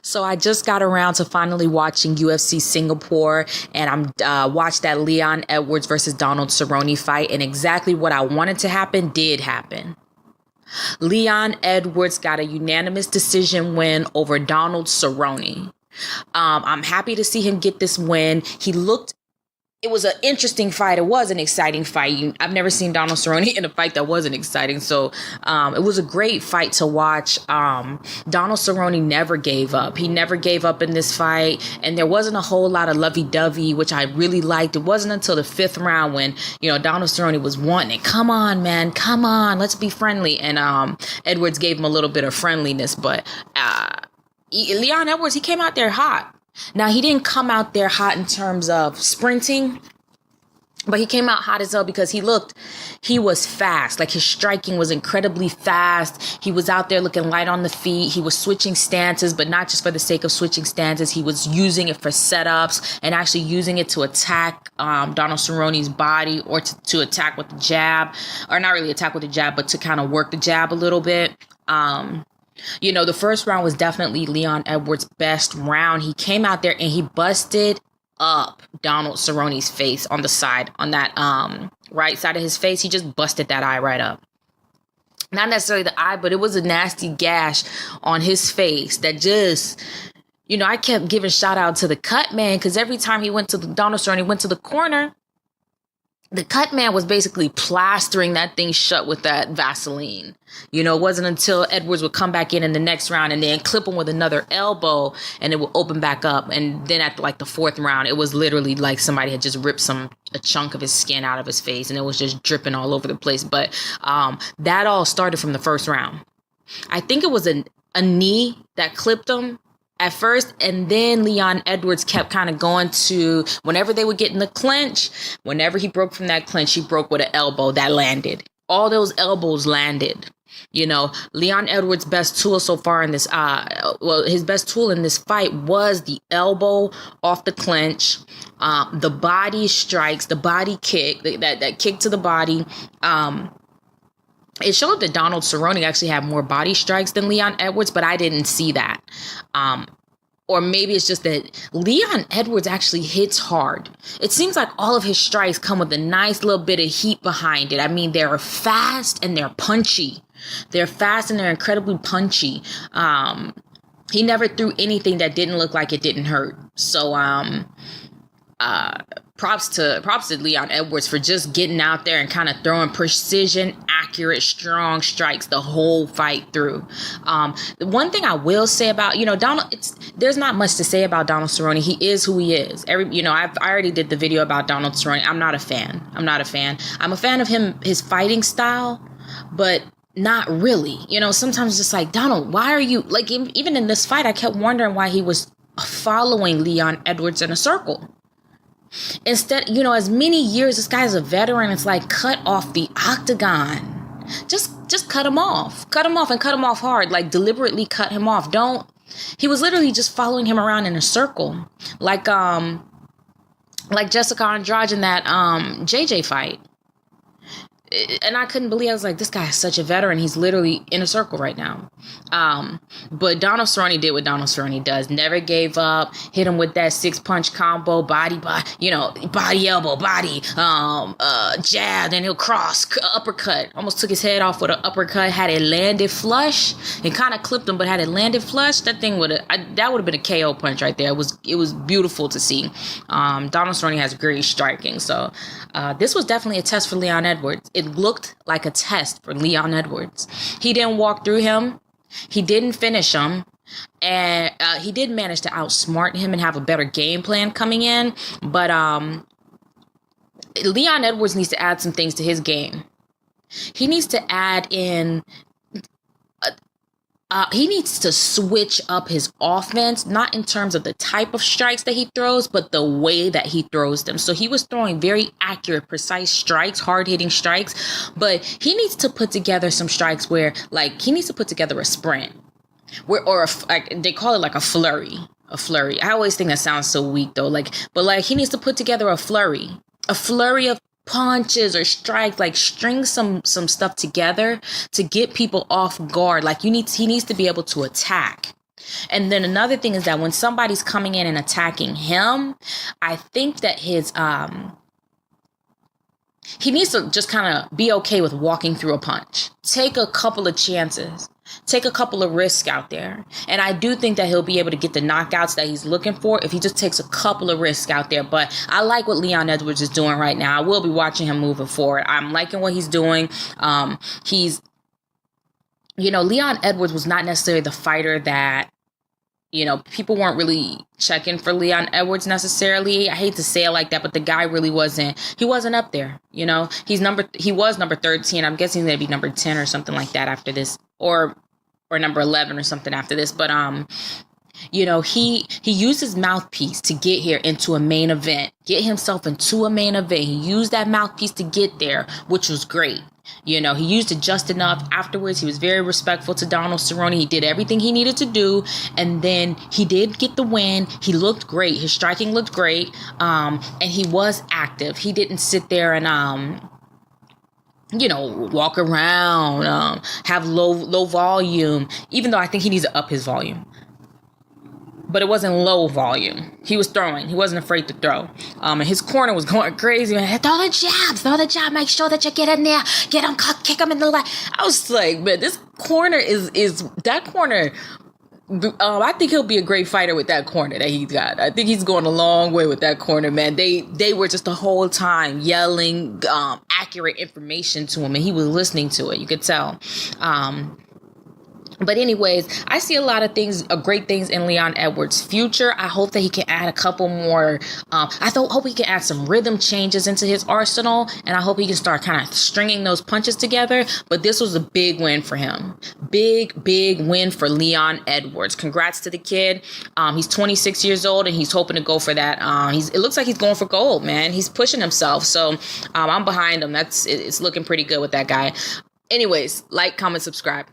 So I just got around to finally watching UFC Singapore, and I'm watched that Leon Edwards versus Donald Cerrone fight, and exactly what I wanted to happen did happen. Leon Edwards got a unanimous decision win over Donald Cerrone. I'm happy to see him get this win. It was an interesting fight. It was an exciting fight. I've never seen Donald Cerrone in a fight that wasn't exciting. So it was a great fight to watch. Donald Cerrone never gave up. He never gave up in this fight. And there wasn't a whole lot of lovey-dovey, which I really liked. It wasn't until the fifth round when, Donald Cerrone was wanting it. Come on, man. Come on. Let's be friendly. And Edwards gave him a little bit of friendliness. But Leon Edwards, he came out there hot. Now, he didn't come out there hot in terms of sprinting, but he came out hot as hell because he was fast. Like, his striking was incredibly fast. He was out there looking light on the feet. He was switching stances, but not just for the sake of switching stances. He was using it for setups and actually using it to attack Donald Cerrone's body, or to attack with the jab, or not really attack with the jab, but to kind of work the jab a little bit. The first round was definitely Leon Edwards' best round. He came out there and he busted up Donald Cerrone's face on the side, on that right side of his face. He just busted that eye right up. Not necessarily the eye, but it was a nasty gash on his face that just, I kept giving shout out to the cut man, because every time Donald Cerrone went to the corner, the cut man was basically plastering that thing shut with that Vaseline. It wasn't until Edwards would come back in the next round and then clip him with another elbow, and it would open back up. And then at the fourth round, it was literally like somebody had just ripped a chunk of his skin out of his face, and it was just dripping all over the place. But that all started from the first round. I think it was a knee that clipped him at first, and then Leon Edwards kept kind of going to, whenever they would get in the clinch, whenever he broke from that clinch, he broke with an elbow that landed. All those elbows landed. Leon Edwards' best tool so far in this, his best tool in this fight was the elbow off the clinch, the body strikes, the body kick, that kick to the body. It showed that Donald Cerrone actually had more body strikes than Leon Edwards, but I didn't see that. Or maybe it's just that Leon Edwards actually hits hard. It seems like all of his strikes come with a nice little bit of heat behind it. I mean, they're fast and they're punchy. They're fast and they're incredibly punchy. He never threw anything that didn't look like it didn't hurt. So, props to Leon Edwards for just getting out there and kind of throwing precision, accurate, strong strikes the whole fight through. The one thing I will say about, there's not much to say about Donald Cerrone. He is who he is. I already did the video about Donald Cerrone. I'm not a fan. I'm a fan of his fighting style, but not really. Sometimes just like, Donald, why are you, like, even in this fight, I kept wondering why he was following Leon Edwards in a circle. Instead, as many years, this guy's a veteran. It's like, cut off the octagon. Just cut him off. Cut him off, and cut him off hard. Like, deliberately cut him off. He was literally just following him around in a circle. Like Jessica Andrade in that JJ fight. And I couldn't believe, I was like, this guy is such a veteran. He's literally in a circle right now. But Donald Cerrone did what Donald Cerrone does. Never gave up. Hit him with that 6-punch combo, body, elbow, body, jab, then he'll cross, uppercut. Almost took his head off with an uppercut. Had it landed flush. It kind of clipped him, but had it landed flush, that would have been a KO punch right there. It was beautiful to see. Donald Cerrone has great striking. So this was definitely a test for Leon Edwards. It looked like a test for Leon Edwards. He didn't walk through him. He didn't finish him. And he did manage to outsmart him and have a better game plan coming in. But Leon Edwards needs to add some things to his game. He needs to add in... he needs to switch up his offense, not in terms of the type of strikes that he throws, but the way that he throws them. So he was throwing very accurate, precise strikes, hard-hitting strikes, but he needs to put together some strikes where, like, he needs to put together a sprint, they call it like a flurry. I always think that sounds so weak though. But he needs to put together a flurry of punches or strikes, like string some stuff together to get people off guard. Like he needs to be able to attack. And then another thing is that when somebody's coming in and attacking him, I think that he needs to just kind of be okay with walking through a punch. Take a couple of chances. Take a couple of risks out there. And I do think that he'll be able to get the knockouts that he's looking for if he just takes a couple of risks out there. But I like what Leon Edwards is doing right now. I will be watching him moving forward. I'm liking what he's doing. Leon Edwards was not necessarily the fighter that, people weren't really checking for Leon Edwards necessarily. I hate to say it like that, but the guy really wasn't up there. He was number 13. I'm guessing he's going to be number 10 or something like that after this, or number 11 or something after this. But, he used his mouthpiece to get here into a main event, get himself into a main event. He used that mouthpiece to get there, which was great. He used it just enough. Afterwards, he was very respectful to Donald Cerrone. He did everything he needed to do. And then he did get the win. He looked great. His striking looked great. And he was active. He didn't sit there and, walk around, have low volume, even though I think he needs to up his volume. But it wasn't low volume. He was throwing. He wasn't afraid to throw. And his corner was going crazy. Man, throw the jab. Make sure that you get in there. Get him, kick him in the leg. I was like, man, this corner is that corner. I think he'll be a great fighter with that corner that he's got. I think he's going a long way with that corner, man. They were just the whole time yelling accurate information to him, and he was listening to it. You could tell. But anyways, I see a lot of things, great things in Leon Edwards' future. I hope that he can add a couple more. Hope he can add some rhythm changes into his arsenal. And I hope he can start kind of stringing those punches together. But this was a big win for him. Big win for Leon Edwards. Congrats to the kid. He's 26 years old and he's hoping to go for that. It looks like he's going for gold, man. He's pushing himself. So I'm behind him. It's looking pretty good with that guy. Anyways, like, comment, subscribe.